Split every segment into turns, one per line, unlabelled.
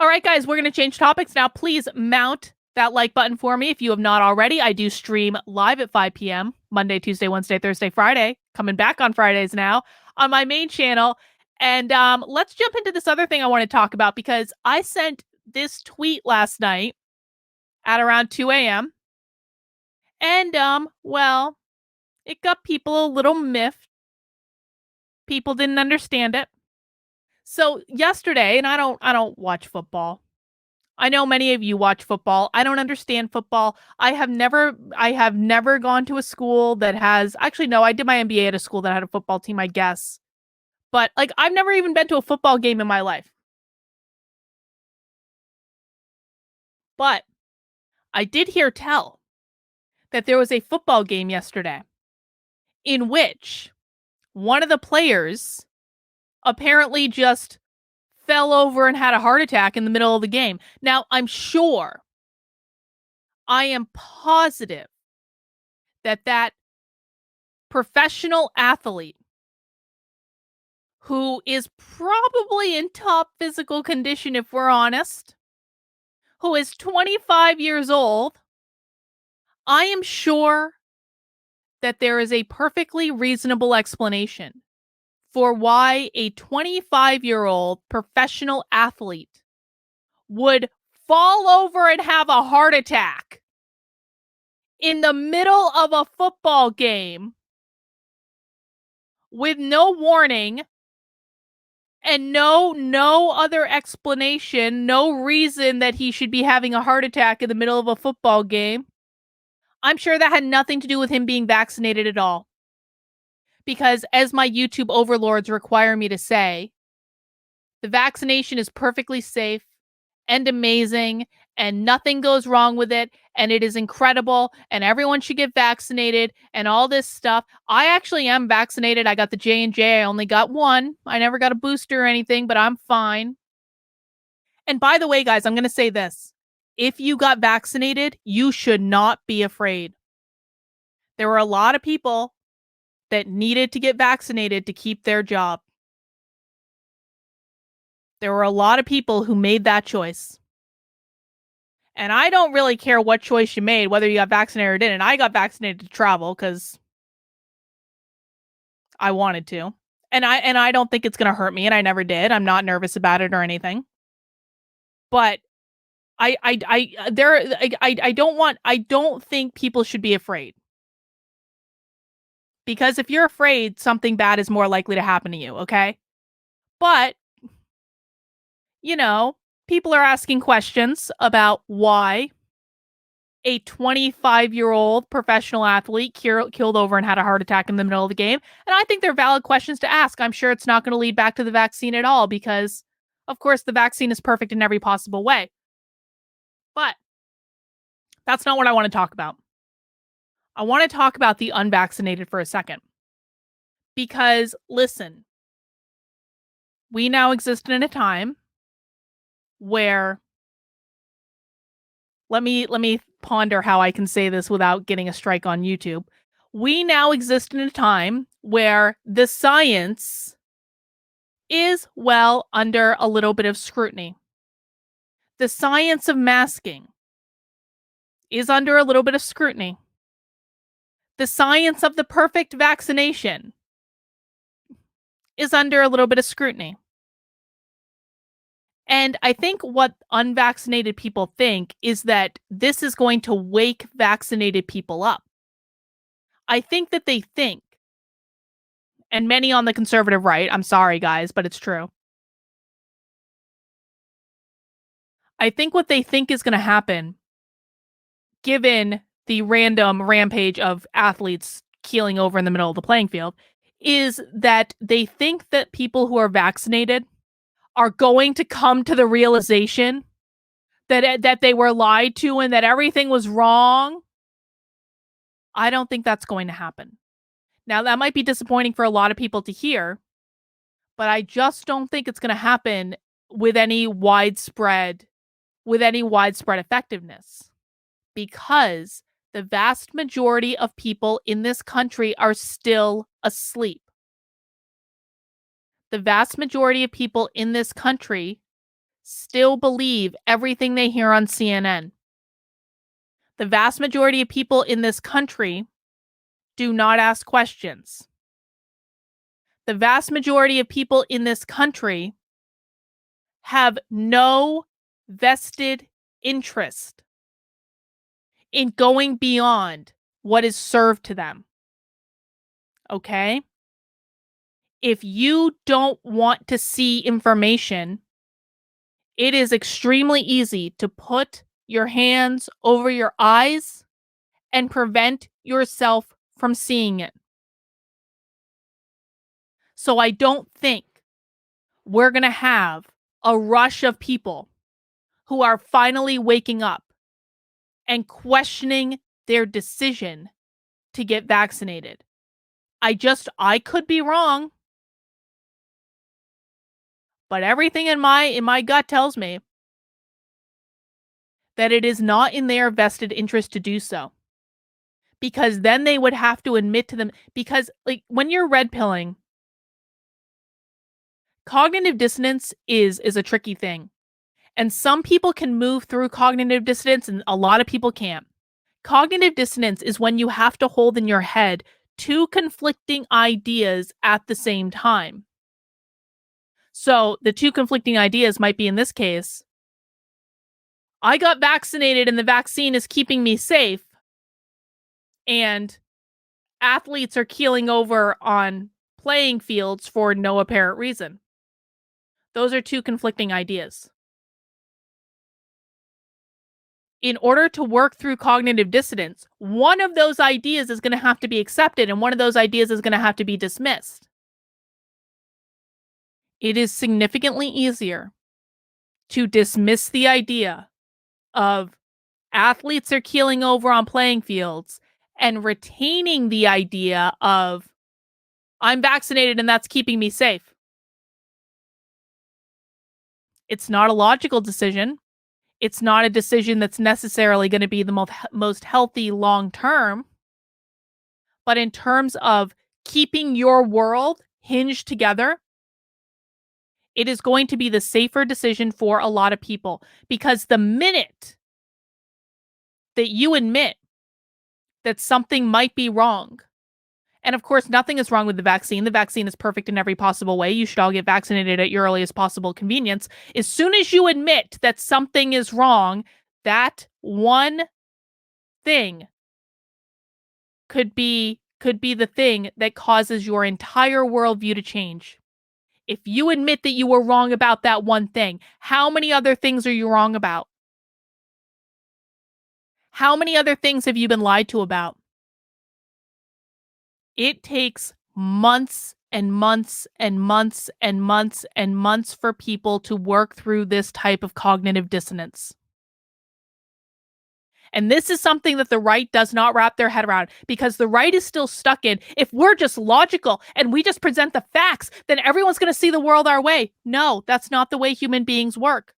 All right, guys, we're going to change topics now. Please mount that like button for me if you have not already. I do stream live at 5 p.m. Monday, Tuesday, Wednesday, Thursday, Friday. Coming back on Fridays now on my main channel. And let's jump into this other thing I want to talk about because I sent this tweet last night at around 2 a.m. And, well, it got people a little miffed. People didn't understand it. So yesterday, and I don't watch football. I know many of you watch football. I don't understand football. I have never gone to a school that has, actually, no, I did my MBA at a school that had a football team, I guess. But like, I've never even been to a football game in my life. But I did hear tell that there was a football game yesterday in which one of the players apparently just fell over and had a heart attack in the middle of the game. Now, I am positive that professional athlete who is probably in top physical condition, if we're honest, who is 25 years old, I am sure that there is a perfectly reasonable explanation for why a 25-year-old professional athlete would fall over and have a heart attack in the middle of a football game with no warning and no other explanation, no reason that he should be having a heart attack in the middle of a football game. I'm sure that had nothing to do with him being vaccinated at all. Because as my YouTube overlords require me to say, the vaccination is perfectly safe and amazing and nothing goes wrong with it and it is incredible and everyone should get vaccinated and all this stuff. I actually am vaccinated. I got the J&J. I only got one. I never got a booster or anything, but I'm fine. And by the way, guys, I'm going to say this. If you got vaccinated, you should not be afraid. There were a lot of people that needed to get vaccinated to keep their job. There were a lot of people who made that choice. And I don't really care what choice you made, whether you got vaccinated or didn't. I got vaccinated to travel because I wanted to. And I don't think it's going to hurt me, and I never did. I'm not nervous about it or anything. But I don't think people should be afraid. Because if you're afraid, something bad is more likely to happen to you, okay? But, you know, people are asking questions about why a 25-year-old professional athlete killed over and had a heart attack in the middle of the game. And I think they're valid questions to ask. I'm sure it's not going to lead back to the vaccine at all because, of course, the vaccine is perfect in every possible way. But that's not what I want to talk about. I want to talk about the unvaccinated for a second. Because, listen, we now exist in a time where, let me ponder how I can say this without getting a strike on YouTube. We now exist in a time where the science is, well, under a little bit of scrutiny. The science of masking is under a little bit of scrutiny. The science of the perfect vaccination is under a little bit of scrutiny. And I think what unvaccinated people think is that this is going to wake vaccinated people up. I think that they think, and many on the conservative right, I'm sorry guys, but it's true. I think what they think is going to happen, given the random rampage of athletes keeling over in the middle of the playing field, is that they think that people who are vaccinated are going to come to the realization that they were lied to and that everything was wrong. I don't think that's going to happen. Now, that might be disappointing for a lot of people to hear, but I just don't think it's going to happen with any widespread effectiveness, because the vast majority of people in this country are still asleep. The vast majority of people in this country still believe everything they hear on CNN. The vast majority of people in this country do not ask questions. The vast majority of people in this country have no vested interest in going beyond what is served to them. Okay? If you don't want to see information, it is extremely easy to put your hands over your eyes and prevent yourself from seeing it. So I don't think we're going to have a rush of people who are finally waking up and questioning their decision to get vaccinated. I could be wrong, but everything in my gut tells me that it is not in their vested interest to do so. Because then they would have to admit to them, because like when you're red pilling, cognitive dissonance is a tricky thing. And some people can move through cognitive dissonance and a lot of people can't. Cognitive dissonance is when you have to hold in your head two conflicting ideas at the same time. So the two conflicting ideas might be, in this case, I got vaccinated and the vaccine is keeping me safe, and athletes are keeling over on playing fields for no apparent reason. Those are two conflicting ideas. In order to work through cognitive dissonance, one of those ideas is going to have to be accepted and one of those ideas is going to have to be dismissed. It is significantly easier to dismiss the idea of athletes are keeling over on playing fields and retaining the idea of I'm vaccinated and that's keeping me safe. It's not a logical decision. It's not a decision that's necessarily going to be the most healthy long term. But in terms of keeping your world hinged together, it is going to be the safer decision for a lot of people. Because the minute that you admit that something might be wrong, and of course, nothing is wrong with the vaccine. The vaccine is perfect in every possible way. You should all get vaccinated at your earliest possible convenience. As soon as you admit that something is wrong, that one thing could be the thing that causes your entire worldview to change. If you admit that you were wrong about that one thing, how many other things are you wrong about? How many other things have you been lied to about? It takes months and months and months and months and months for people to work through this type of cognitive dissonance. And this is something that the right does not wrap their head around, because the right is still stuck in, if we're just logical and we just present the facts, then everyone's going to see the world our way. No, that's not the way human beings work.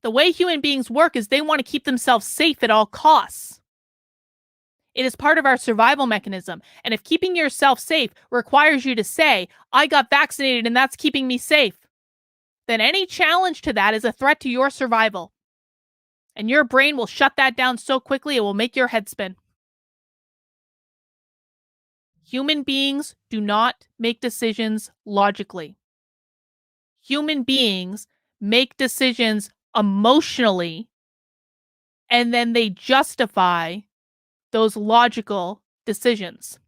The way human beings work is they want to keep themselves safe at all costs. It is part of our survival mechanism. And if keeping yourself safe requires you to say, I got vaccinated and that's keeping me safe, then any challenge to that is a threat to your survival. And your brain will shut that down so quickly it will make your head spin. Human beings do not make decisions logically. Human beings make decisions emotionally, and then they justify those logical decisions.